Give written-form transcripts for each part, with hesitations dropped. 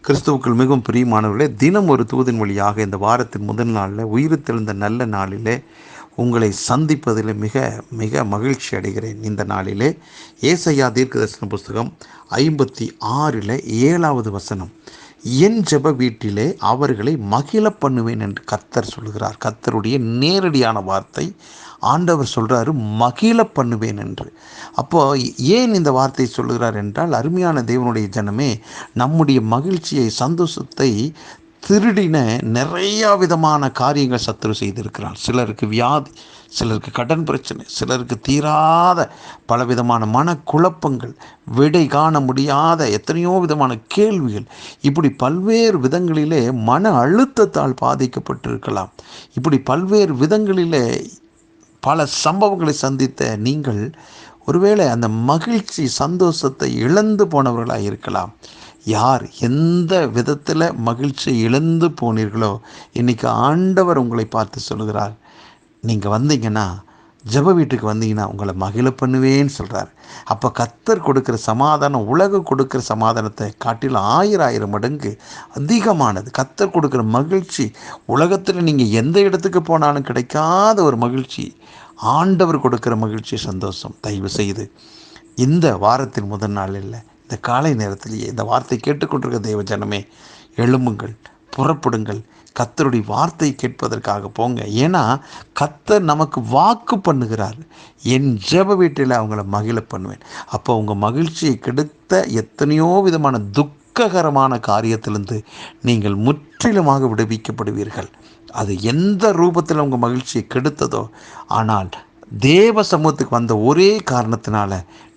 கிறிஸ்துவுக்குள் மிகவும் பிரியமானவர்களே, தினம் ஒரு தூதின் வழியாக இந்த வாரத்தின் முதல் நாளில் உயிர்த்தெழுந்த நல்ல நாளிலே உங்களை சந்திப்பதில் மிக மிக மகிழ்ச்சி அடைகிறேன். இந்த நாளிலே ஏசாயா தீர்க்கதரிசன புஸ்தகம் 56:7 வசனம், என் ஜெப வீட்டிலே அவர்களை மகிழ பண்ணுவேன் என்று கர்த்தர் சொல்கிறார். கர்த்தருடைய நேரடியான வார்த்தை. ஆண்டவர் சொல்கிறாரு, மகிழ பண்ணுவேன் என்று. அப்போ ஏன் இந்த வார்த்தை சொல்லுகிறார் என்றால், அருமையான தேவனுடைய ஜனமே, நம்முடைய மகிழ்ச்சியை, சந்தோஷத்தை திருடின நிறையா விதமான காரியங்கள் சத்துரு செய்திருக்கிறான். சிலருக்கு வியாதி, சிலருக்கு கடன் பிரச்சனை, சிலருக்கு தீராத பலவிதமான மனக்குழப்பங்கள், விடை காண முடியாத எத்தனையோ விதமான கேள்விகள், இப்படி பல்வேறு விதங்களிலே மன அழுத்தத்தால் பாதிக்கப்பட்டிருக்கலாம். இப்படி பல்வேறு விதங்களிலே பல சம்பவங்களை சந்தித்த நீங்கள் ஒருவேளை அந்த மகிழ்ச்சி, சந்தோஷத்தை இழந்து போனவர்களாக இருக்கலாம். யார் எந்த விதத்தில் மகிழ்ச்சி இழந்து போனீர்களோ, இன்றைக்கி ஆண்டவர் உங்களை பார்த்து சொல்கிறார், நீங்கள் வந்தீங்கன்னா, ஜெப வீட்டுக்கு வந்தீங்கன்னா உங்களை மகிழ பண்ணுவேன்னு சொல்கிறார். அப்போ கர்த்தர் கொடுக்குற சமாதானம் உலகம் கொடுக்குற சமாதானத்தை காட்டிலும் 1000 மடங்கு அதிகமானது. கர்த்தர் கொடுக்குற மகிழ்ச்சி உலகத்தில் நீங்கள் எந்த இடத்துக்கு போனாலும் கிடைக்காத ஒரு மகிழ்ச்சி. ஆண்டவர் கொடுக்குற மகிழ்ச்சி, சந்தோஷம். தயவு செய்து இந்த வாரத்தின் முதல் நாள் இல்லை, இந்த காலை நேரத்திலேயே இந்த வார்த்தை கேட்டுக்கொண்டிருக்க தேவ ஜனமே, எழும்புங்கள், புறப்படுங்கள், கர்த்தருடைய வார்த்தை கேட்பதற்காக போங்க. ஏன்னா கர்த்தர் நமக்கு வாக்கு பண்ணுகிறார், என் ஜெப வீட்டில் அவங்கள மகிழ பண்ணுவேன். அப்போ உங்கள் மகிழ்ச்சியை கெடுத்த எத்தனையோ விதமான துக்ககரமான காரியத்திலிருந்து நீங்கள் முற்றிலுமாக விடுவிக்கப்படுவீர்கள். அது எந்த ரூபத்தில் உங்கள் மகிழ்ச்சியை கெடுத்ததோ, ஆனால் தேவ சமூகத்துக்கு வந்த ஒரே காரணத்தினால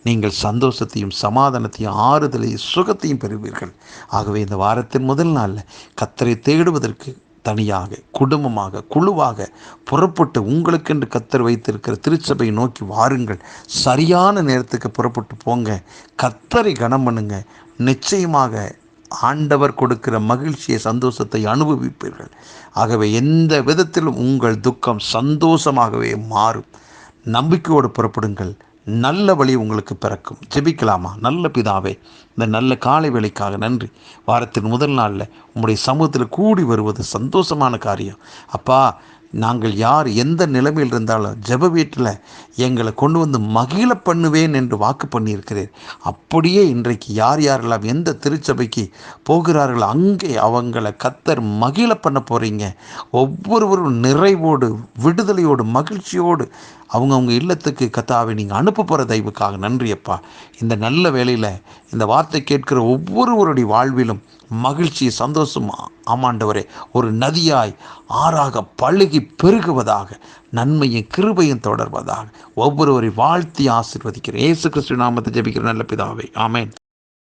நீங்கள் சந்தோஷத்தையும் சமாதானத்தையும் ஆறுதலையும் சுகத்தையும் பெறுவீர்கள். ஆகவே இந்த வாரத்தின் முதல் நாளில் கர்த்தரை தேடுவதற்கு தனியாக, குடும்பமாக, குழுவாக புறப்பட்டு உங்களுக்கென்று கர்த்தர் வைத்திருக்கிற திருச்சபை நோக்கி வாருங்கள். சரியான நேரத்துக்கு புறப்பட்டு போங்க, கர்த்தரை கனம் பண்ணுங்க. நிச்சயமாக ஆண்டவர் கொடுக்கிற மகிழ்ச்சியை, சந்தோஷத்தை அனுபவிப்பீர்கள். ஆகவே எந்த விதத்திலும் உங்கள் துக்கம் சந்தோஷமாகவே மாறும். நம்பிக்கையோடு புறப்படுங்கள். நல்ல வழி உங்களுக்கு பிறக்கும். ஜெபிக்கலாமா? நல்ல பிதாவே, இந்த நல்ல காலை வேளைக்காக நன்றி. வாரத்தின் முதல் நாளில் உங்களுடைய சமூகத்தில் கூடி வருவது சந்தோஷமான காரியம். அப்பா, நாங்கள் யார் எந்த நிலைமையில் இருந்தாலும் ஜெப வீட்டில் எங்களை கொண்டு வந்து மகிழ பண்ணுவேன் என்று வாக்கு பண்ணியிருக்கிறேன். அப்படியே இன்றைக்கு யார் யாரெல்லாம் எந்த திருச்சபைக்கு போகிறார்களோ அங்கே அவங்களை கர்த்தர் மகிழ பண்ண போகிறீங்க. ஒவ்வொருவரும் நிறைவோடு, விடுதலையோடு, மகிழ்ச்சியோடு அவங்கவுங்க இல்லத்துக்கு கர்த்தாவை நீங்கள் அனுப்ப போகிற தயவுக்காக நன்றி அப்பா. இந்த நல்ல வேளையில் இந்த வார்த்தை கேட்கிற ஒவ்வொருவருடைய வாழ்விலும் மகிழ்ச்சி, சந்தோஷம் ஆமாண்டவரே ஒரு நதியாய் ஆறாக பழுகி பெருகுவதாக, நன்மையும் கிருபையும் தொடர்வதாக ஒவ்வொருவரை வாழ்த்தி ஆசீர்வதிக்கிறேன். இயேசு கிறிஸ்து நாமத்தை ஜெபிக்கிற நல்ல பிதாவே, ஆமென்.